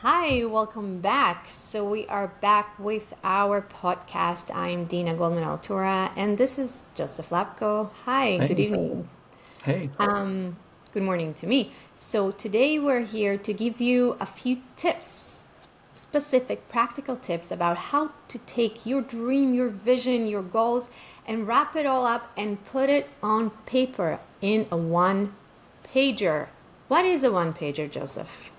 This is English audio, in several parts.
Hi, welcome back. So we are back with our podcast. I'm Dina Goldman Altura, and this is Josef Lapko. Hi, good Hey, evening. hey, Good morning to me. So today we're here to give you a few tips, specific practical tips about how to take your dream, your vision, your goals, and wrap it all up and put it on paper in a one pager. What is a one pager, Joseph?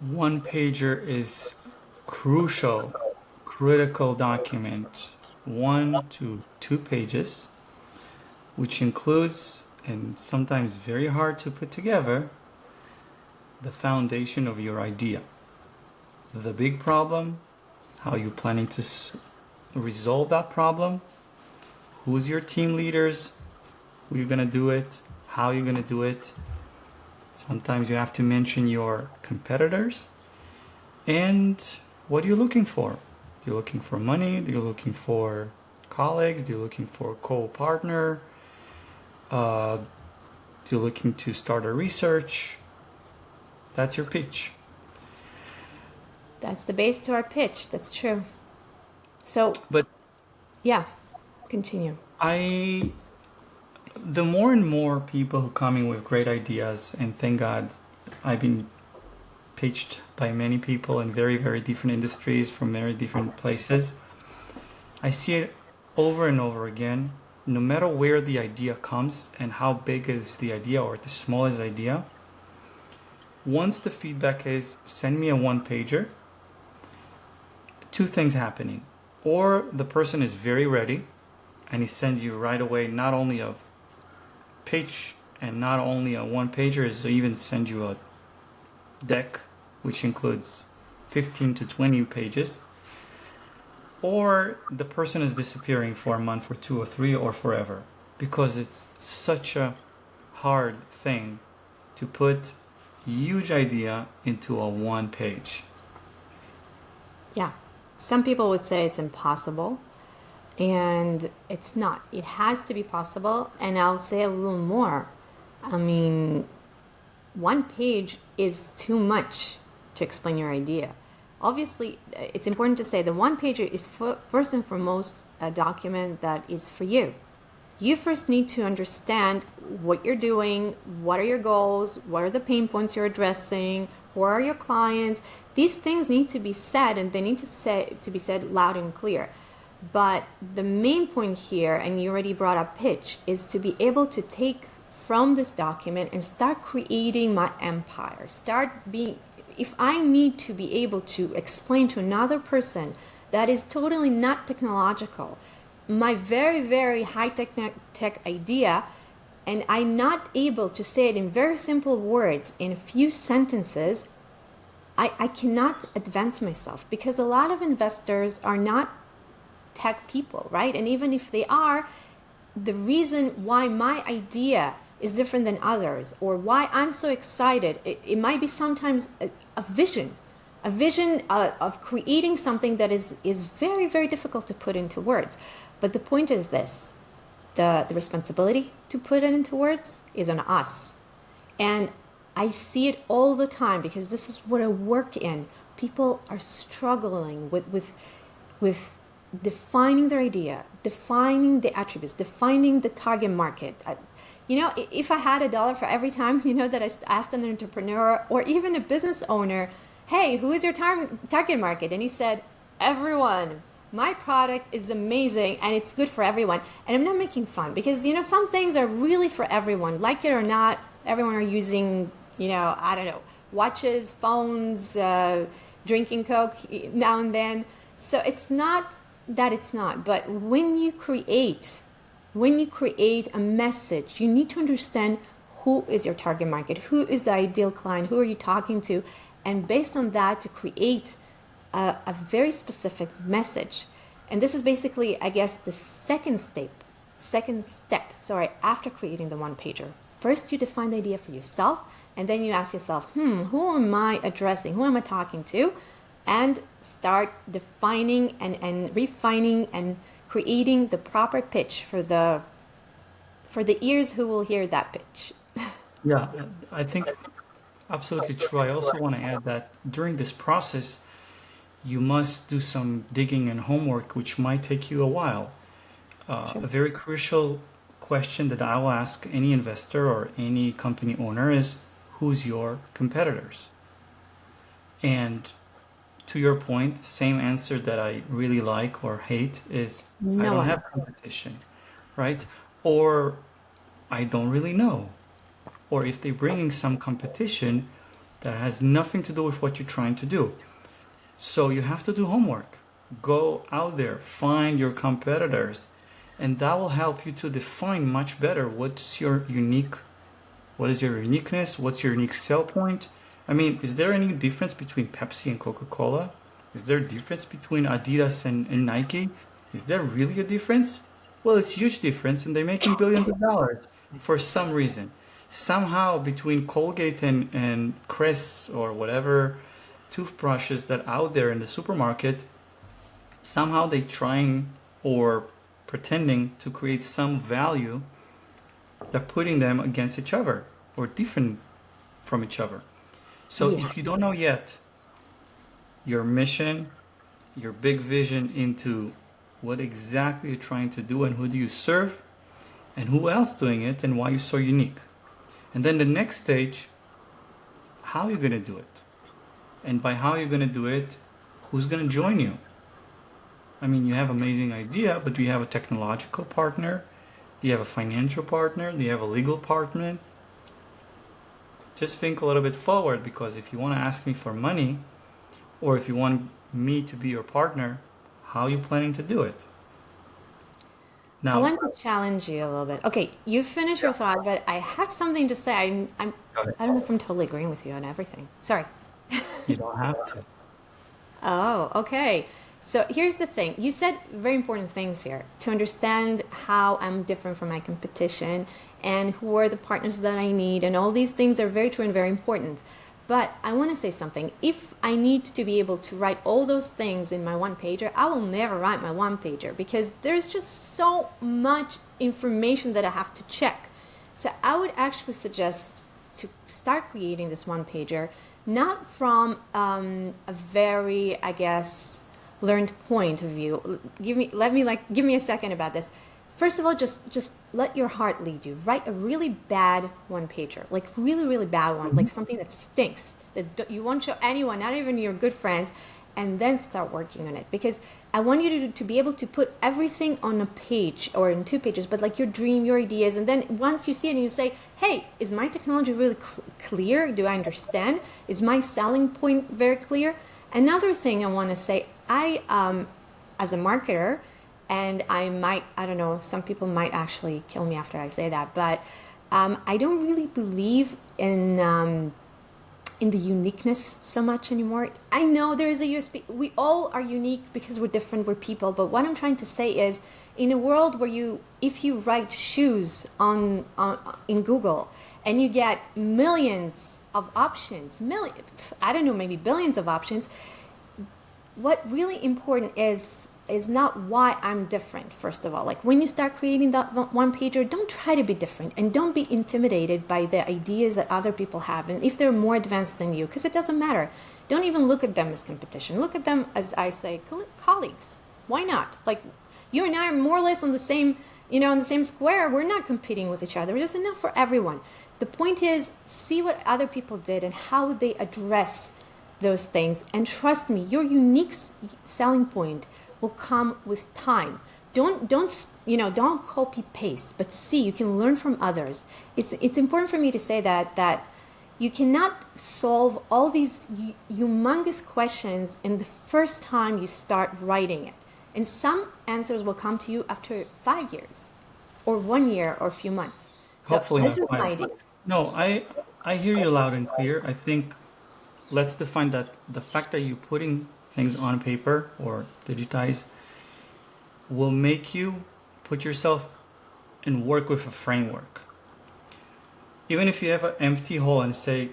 one pager is crucial, critical document, 1 to 2 pages, which includes, and sometimes very hard to put together, the foundation of your idea. The big problem, how you planning to resolve that problem, who's your team leaders, who you're gonna do it, how you're gonna do it. Sometimes you have to mention your competitors. And what are you looking for? You're looking for money? You're looking for colleagues? You're looking for a co-partner? Uh, you're looking to start a research? That's your pitch. That's the base to our pitch. That's true. So, But yeah, continue. I, the more and more people who come in with great ideas, and thank God, I've been pitched by many people in very, very different industries from very different places. I see it over and over again. No matter where the idea comes and how big is the idea or the smallest idea, once the feedback is send me a one pager, two things happening. Or the person is very ready and he sends you right away not only a page and not only a one pager, is even send you a deck which includes 15 to 20 pages. Or the person is disappearing for a month or two or three or forever because it's such a hard thing to put huge idea into a one page. Yeah. Some people would say it's impossible, and it's not. It has to be possible, and I'll say a little more. I mean, one page is too much to explain your idea. Obviously, it's important to say the one pager is first and foremost a document that is for you. You first need to understand what you're doing, what are your goals, what are the pain points you're addressing, who are your clients. These things need to be said, and they need to be said loud and clear. But the main point here, and you already brought up pitch, is to be able to take from this document and start creating my empire. If I need to be able to explain to another person that is totally not technological, my very, very high tech idea, and I'm not able to say it in very simple words, in a few sentences, I cannot advance myself, because a lot of investors are not tech people, right? And even if they are, the reason why my idea is different than others, or why I'm so excited, it might be sometimes a vision, of creating something that is very, very difficult to put into words. But the point is this: the responsibility to put it into words is on us. And I see it all the time because this is what I work in. People are struggling with defining their idea, defining the attributes, defining the target market. If I had $1 for every time, that I asked an entrepreneur or even a business owner, hey, who is your target market? And he said, everyone. My product is amazing and it's good for everyone. And I'm not making fun, because, some things are really for everyone. Like it or not, everyone are using, I don't know, watches, phones, drinking Coke now and then. So it's not that it's not, but when you create a message, you need to understand who is your target market, who is the ideal client, who are you talking to, and based on that to create a very specific message. And this is basically, I guess, the second step, after creating the one pager. First, you define the idea for yourself, and then you ask yourself, who am I addressing? Who am I talking to? And start defining and refining and creating the proper pitch for the ears who will hear that pitch. Yeah, I think Absolutely true. I also want to add that during this process, you must do some digging and homework, which might take you a while. A Sure. very crucial question that I will ask any investor or any company owner is, who's your competitors? And to your point, same answer that I really like or hate is, I No don't one. have competition, right? Or I don't really know. Or if they're bringing some competition that has nothing to do with what you're trying to do. So you have to do homework. Go out there, find your competitors, and that will help you to define much better what is your uniqueness, what's your unique sell point. I mean, is there any difference between Pepsi and Coca-Cola? Is there a difference between Adidas and Nike? Is there really a difference? Well, it's a huge difference, and they're making billions of dollars for some reason. Somehow, between Colgate and Crest or whatever toothbrushes that out there in the supermarket, somehow they trying or pretending to create some value that putting them against each other or different from each other. So Yeah. if you don't know yet your mission, your big vision into what exactly you're trying to do and who do you serve and who else doing it and why you're so unique. And then the next stage, how you're going to do it. And by how you're going to do it, who's going to join you? I mean, you have amazing idea, but do you have a technological partner? Do you have a financial partner? Do you have a legal partner? Just think a little bit forward, because if you want to ask me for money, or if you want me to be your partner, how are you planning to do it? I Now, want to challenge you a little bit. Okay, you finish your thought, but I have something to say. I don't know if I'm totally agreeing with you on everything. Sorry. you don't have to. Oh, okay. So here's the thing. You said very important things here to understand how I'm different from my competition and who are the partners that I need. And all these things are very true and very important. But I want to say something. If I need to be able to write all those things in my one pager, I will never write my one pager because there's just so much information that I have to check. So I would actually suggest to start creating this one pager, not from a very, I guess, learned point of view. Give me a second about this. First of all, just let your heart lead you. Write a really bad one pager, like really bad one, like something that stinks that you won't show anyone, not even your good friends, and then start working on it. Because I want you to be able to put everything on a page or in two pages, but like your dream, your ideas, and then once you see it and you say, hey, is my technology really clear? Do I understand? Is my selling point very clear? Another thing I want to say, as a marketer, and I don't know, some people might actually kill me after I say that, but I don't really believe in the uniqueness so much anymore. I know there is a USP. We all are unique because we're different, we're people. But what I'm trying to say is, in a world where if you write shoes in Google and you get millions of options, I don't know, maybe billions of options, what really important is not why I'm different, first of all. Like when you start creating that one pager, don't try to be different and don't be intimidated by the ideas that other people have. And if they're more advanced than you, because it doesn't matter. Don't even look at them as competition. Look at them as, I say, colleagues. Why not? Like you and I are more or less on the same, on the same square. We're not competing with each other. There's enough for everyone. The point is, see what other people did and how they address those things. And trust me, your unique selling point will come with time. Don't copy paste, but see, you can learn from others. It's important for me to say that you cannot solve all these humongous questions in the first time you start writing it. And some answers will come to you after 5 years or 1 year or a few months. So Hopefully this not is my five. idea. No, I hear you loud and clear. I think let's define that the fact that you're putting things on paper or digitize will make you put yourself and work with a framework. Even if you have an empty hole and say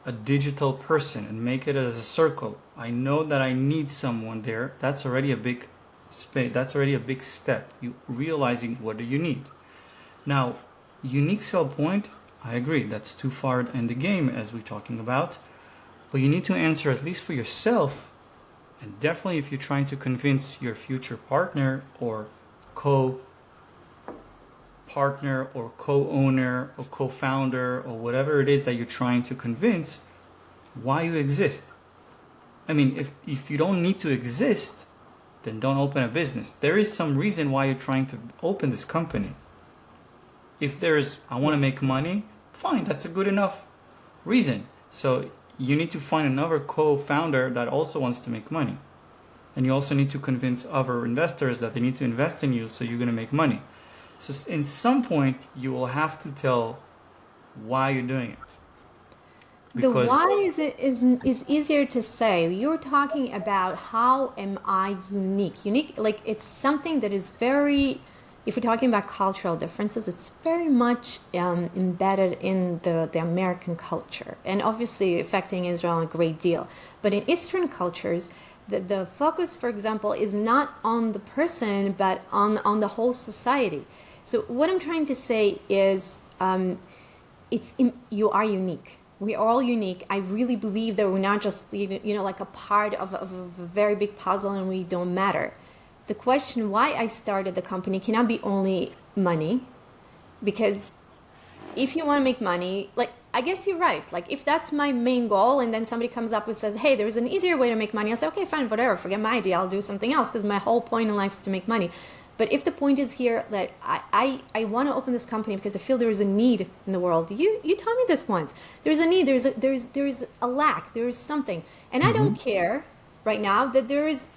a digital person and make it as a circle, I know that I need someone there. That's already a big space. That's already a big step. You realizing what do you need. Now, unique sell point, I agree. That's too far in the game, as we're talking about. But you need to answer, at least for yourself, and definitely if you're trying to convince your future partner or co-partner or co-owner or co-founder or whatever it is that you're trying to convince, why you exist. I mean, if you don't need to exist, then don't open a business. There is some reason why you're trying to open this company. If there's, I want to make money, fine, that's a good enough reason. So you need to find another co-founder that also wants to make money. And you also need to convince other investors that they need to invest in you so you're going to make money. So in some point, you will have to tell why you're doing it. The why is easier to say. You're talking about how am I unique? Unique, like it's something that is very, if we're talking about cultural differences, it's very much embedded in the American culture and obviously affecting Israel a great deal. But in Eastern cultures, the focus, for example, is not on the person, but on the whole society. So what I'm trying to say is you are unique. We are all unique. I really believe that we're not just, like a part of a very big puzzle and we don't matter. The question why I started the company cannot be only money, because if you want to make money, like, I guess you're right. Like, if that's my main goal and then somebody comes up and says, hey, there's an easier way to make money, I'll say, okay, fine, whatever, forget my idea. I'll do something else because my whole point in life is to make money. But if the point is here that I want to open this company because I feel there is a need in the world. You told me this once. There's a need. There's a lack. There is something. And I don't care right now that there is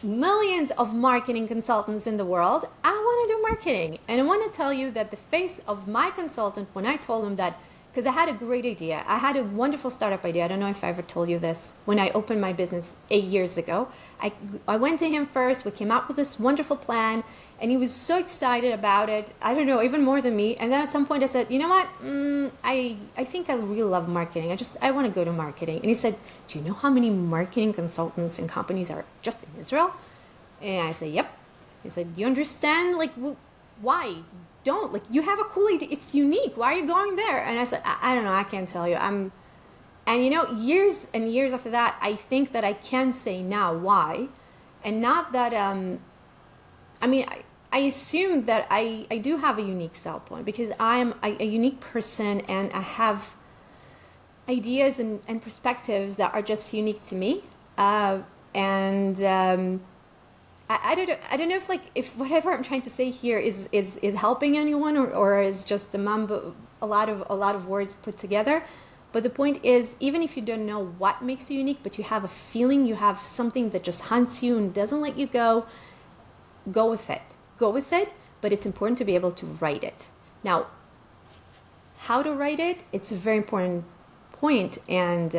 millions of marketing consultants in the world. I want to do marketing. And I want to tell you that the face of my consultant, when I told him that, because I had a great idea. I had a wonderful startup idea. I don't know if I ever told you this. When I opened my business 8 years ago, I went to him first. We came up with this wonderful plan, and he was so excited about it. I don't know, even more than me. And then at some point I said, you know what? I think I really love marketing. I want to go to marketing. And he said, do you know how many marketing consultants and companies are just in Israel? And I said, yep. He said, do you understand? Like, why? Don't, like, you have a cool idea, it's unique, why are you going there? And I said, I don't know, I can't tell you. And years and years after that, I think that I can say now why. And not that I assume that I do have a unique sell point, because I'm a unique person and I have ideas and perspectives that are just unique to me. I don't know if whatever I'm trying to say here is helping anyone or is just a lot of words put together. But the point is, even if you don't know what makes you unique, but you have a feeling, you have something that just hunts you and doesn't let you go with it. Go with it, but it's important to be able to write it. Now, how to write it, it's a very important point, and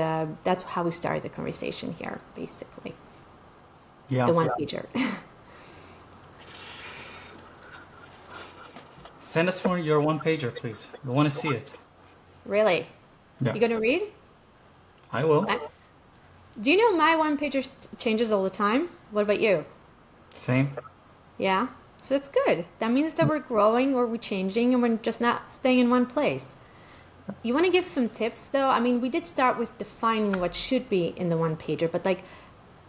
that's how we started the conversation here, basically. Yeah. The one-pager. Send us your one-pager, please. We want to see it. Really? Yeah. You gonna read? I will. Do you know my one-pager changes all the time? What about you? Same. Yeah? So that's good. That means that we're growing or we're changing and we're just not staying in one place. You want to give some tips, though? I mean, we did start with defining what should be in the one-pager, but like,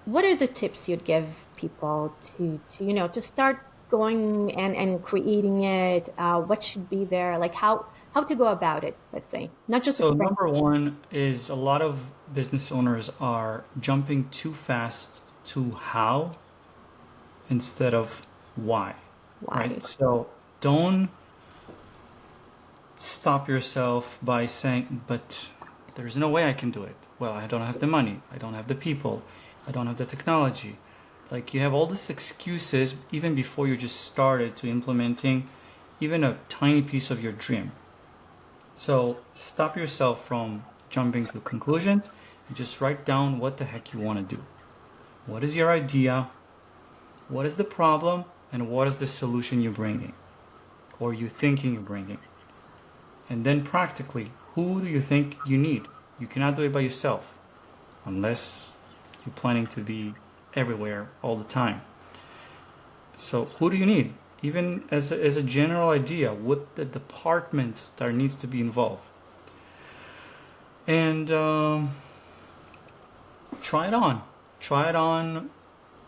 what are the tips you'd give people to start going and creating it? What should be there? Like how to go about it, let's say. Not just So number one is a lot of business owners are jumping too fast to how instead of why. Right? So don't stop yourself by saying, but there's no way I can do it. Well, I don't have the money. I don't have the people. I don't have the technology. Like, you have all these excuses even before you just started to implementing even a tiny piece of your dream. So stop yourself from jumping to conclusions and just write down what the heck you want to do. What is your idea? What is the problem? And what is the solution you're bringing? Or you thinking you're bringing? And then practically, who do you think you need? You cannot do it by yourself unless you're planning to be everywhere all the time. So who do you need? even as a general idea, what the departments that needs to be involved. And try it on. Try it on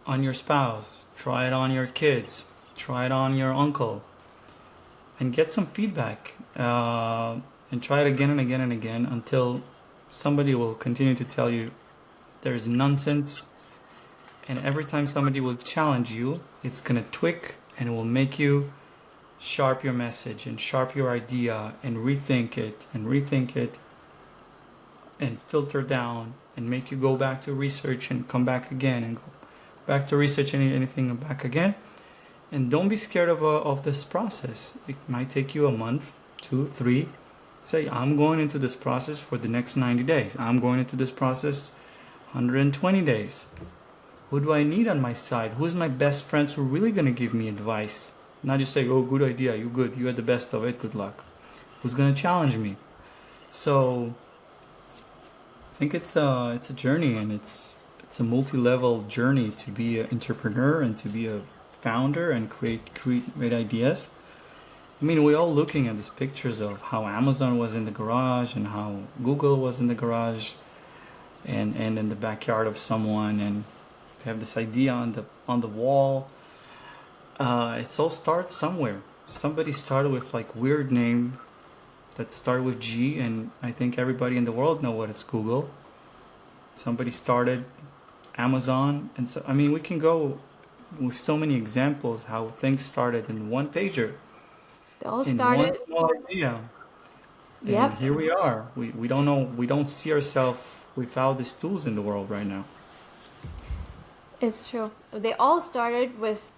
your spouse. Try it on your kids. Try it on your uncle. And get some feedback. And try it again and again and again until somebody will continue to tell you there's nonsense. And every time somebody will challenge you, it's going to tweak and it will make you sharp your message and sharp your idea and rethink it and filter down and make you go back to research and come back again and go back to research anything and back again. And don't be scared of this process. It might take you a month, 2, 3. Say, I'm going into this process for the next 90 days. I'm going into this process 120 days. Who do I need on my side? Who's my best friends who are really going to give me advice? Not just say, oh, good idea, you good, you had the best of it, good luck. Who's going to challenge me? So I think it's a journey, and it's a multi-level journey to be an entrepreneur and to be a founder and create great ideas. I mean, we're all looking at these pictures of how Amazon was in the garage and how Google was in the garage and in the backyard of someone, and they have this idea on the wall. It all starts somewhere. Somebody started with like weird name that started with G, and I think everybody in the world know what it's Google. Somebody started Amazon, and so I mean we can go with so many examples how things started in one pager. They all In started. one small idea. Yep. And here we are. We don't know, we don't see ourselves without these tools in the world right now. It's true. They all started with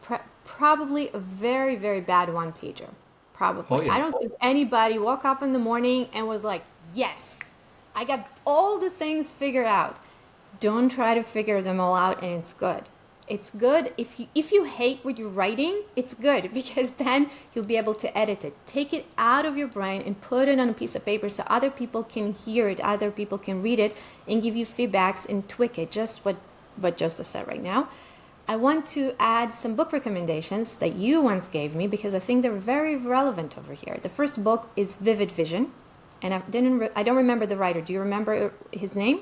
probably a very, very bad one pager. Probably. Oh yeah. I don't think anybody woke up in the morning and was like, yes, I got all the things figured out. Don't try to figure them all out, and it's good. It's good if you hate what you're writing, it's good because then you'll be able to edit it. Take it out of your brain and put it on a piece of paper so other people can hear it, other people can read it and give you feedbacks and tweak it, just what Joseph said right now. I want to add some book recommendations that you once gave me because I think they're very relevant over here. The first book is Vivid Vision, and I don't remember the writer. Do you remember his name?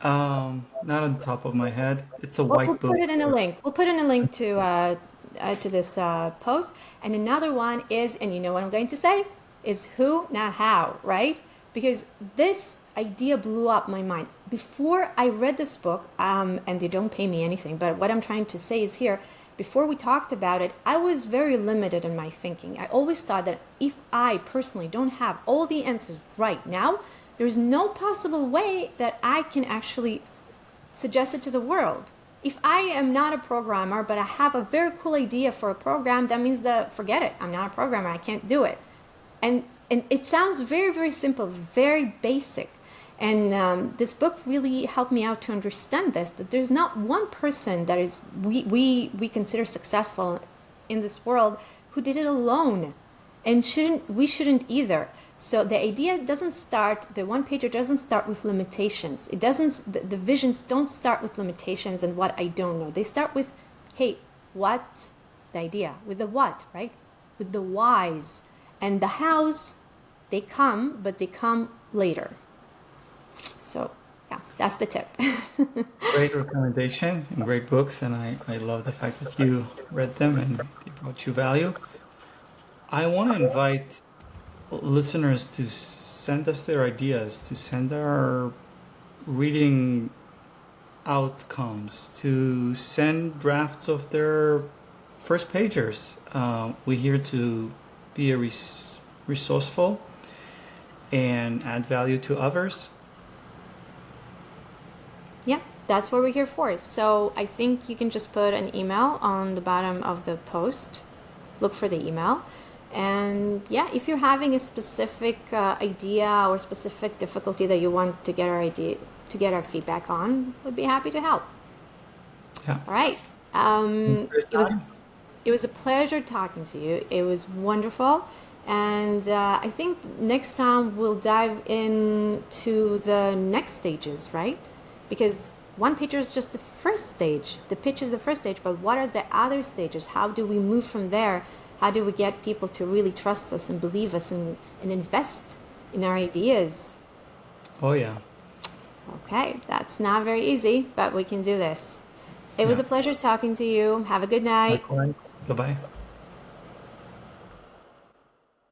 Not on the top of my head. It's a We'll white book. put it in a link. We'll put in a link to this post. And another one is, and you know what I'm going to say, is who, not how, right? Because this idea blew up my mind. Before I read this book, and they don't pay me anything, but what I'm trying to say is here, before we talked about it, I was very limited in my thinking. I always thought that if I personally don't have all the answers right now, there's no possible way that I can actually suggest it to the world. If I am not a programmer, but I have a very cool idea for a program, that means that forget it. I'm not a programmer. I can't do it. And it sounds very, very simple, very basic. And this book really helped me out to understand this, that there's not one person that is we consider successful in this world who did it alone. And we shouldn't either. So the idea doesn't start, the one pager doesn't start with limitations. It doesn't, the visions don't start with limitations and what I don't know. They start with, hey, what's the idea? With the what, right? With the whys. And the hows, they come, but they come later. So yeah, that's the tip. Great recommendation and great books, and I love the fact that you read them and they brought you value. I want to invite listeners to send us their ideas, to send our reading outcomes, to send drafts of their first pagers. We're here to be resourceful and add value to others. Yeah, that's what we're here for. So I think you can just put an email on the bottom of the post. Look for the email. And yeah, if you're having a specific idea or specific difficulty that you want to get our feedback on, we'd be happy to help. Yeah. All right. It was a pleasure talking to you. It was wonderful. And I think next time we'll dive into the next stages, right? Because one picture is just the first stage. The pitch is the first stage, but what are the other stages? How do we move from there? How do we get people to really trust us and believe us and invest in our ideas? Oh, yeah. Okay, that's not very easy, but we can do this. It was Yeah. a pleasure talking to you. Have a good night. Likewise. Goodbye.